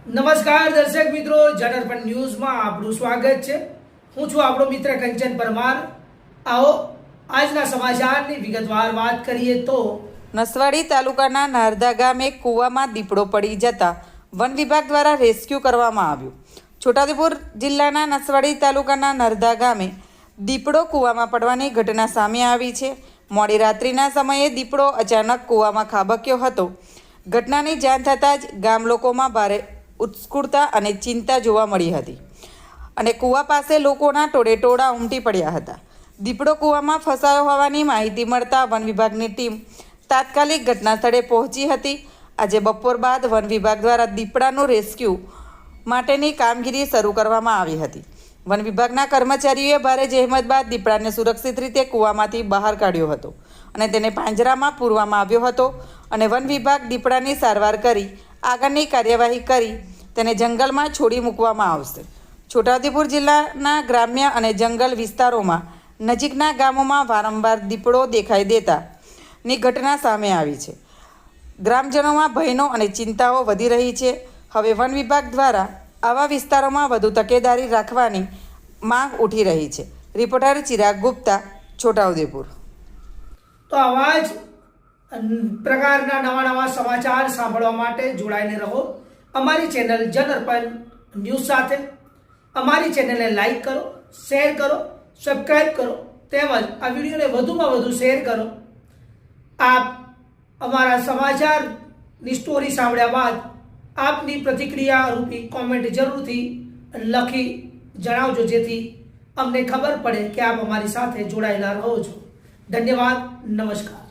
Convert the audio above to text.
નમસ્કાર દર્શક મિત્રો, જનરપણ ન્યૂઝમાં આપનું સ્વાગત છે। હું છું આપણો મિત્ર કંચન પરમાર। આવો આજના સમાચારની વિગતવાર વાત કરીએ તો નસવાડી તાલુકાના નારદા ગામે કૂવામાં દીપડો પડી જતા વન વિભાગ દ્વારા રેસ્ક્યુ કરવામાં આવ્યું। છોટાઉદેપુર જિલ્લાના નસવાડી તાલુકાના નારદા ગામે દીપડો કૂવામાં પડવાની ઘટના સામે આવી છે। મોડી રાત્રિના સમયે દીપડો અચાનક કૂવામાં ખાબક્યો હતો। ઘટનાની જાણ થતાં જ ગામ લોકોમાં ભારે ઉત્સુકતા અને ચિંતા જોવા મળી હતી અને કૂવા પાસે લોકોના ટોળેટોળા ઉમટી પડ્યા હતા। દીપડો કૂવામાં ફસાયો હોવાની માહિતી મળતા વન વિભાગની ટીમ તાત્કાલિક ઘટના સ્થળે પહોંચી હતી। આજે બપોર બાદ વન વિભાગ દ્વારા દીપડાનું રેસ્ક્યુ માટેની કામગીરી શરૂ કરવામાં આવી હતી। વન વિભાગના કર્મચારીઓએ ભારે જહેમત બાદ દીપડાને સુરક્ષિત રીતે કૂવામાંથી બહાર કાઢ્યો હતો અને તેને પાંજરામાં પૂરવામાં આવ્યો હતો અને વન વિભાગ દીપડાની સારવાર કરી આગળની કાર્યવાહી કરી તેને જંગલમાં છોડી મૂકવામાં આવશે। છોટાઉદેપુર જિલ્લાના ગ્રામ્ય અને જંગલ વિસ્તારોમાં નજીકના ગામોમાં વારંવાર દીપડો દેખાઈ દેતાની ઘટના સામે આવી છે। ગ્રામજનોમાં ભયનો અને ચિંતાઓ વધી રહી છે। હવે વન વિભાગ દ્વારા આવા વિસ્તારોમાં વધુ તકેદારી રાખવાની માંગ ઉઠી રહી છે। રિપોર્ટર ચિરાગ ગુપ્તા, છોટાઉદેપુર। તો આવા જ પ્રકારના નવા સમાચાર સાંભળવા માટે જોડાઈને રહો અમારી ચેનલ જનરપણ ન્યૂઝ સાથે। અમારી ચેનલને લાઈક કરો, શેર કરો, સબસ્ક્રાઈબ કરો તેમજ આ વિડીયોને વધુમાં વધુ શેર કરો। આપ અમારા સમાચારની સ્ટોરી સાંભળ્યા બાદ આપની પ્રતિક્રિયા રૂપી કોમેન્ટ જરૂરથી લખી જણાવજો, જેથી અમને ખબર પડે કે આપ અમારી સાથે જોડાયેલા રહો છો। ધન્યવાદ, નમસ્કાર।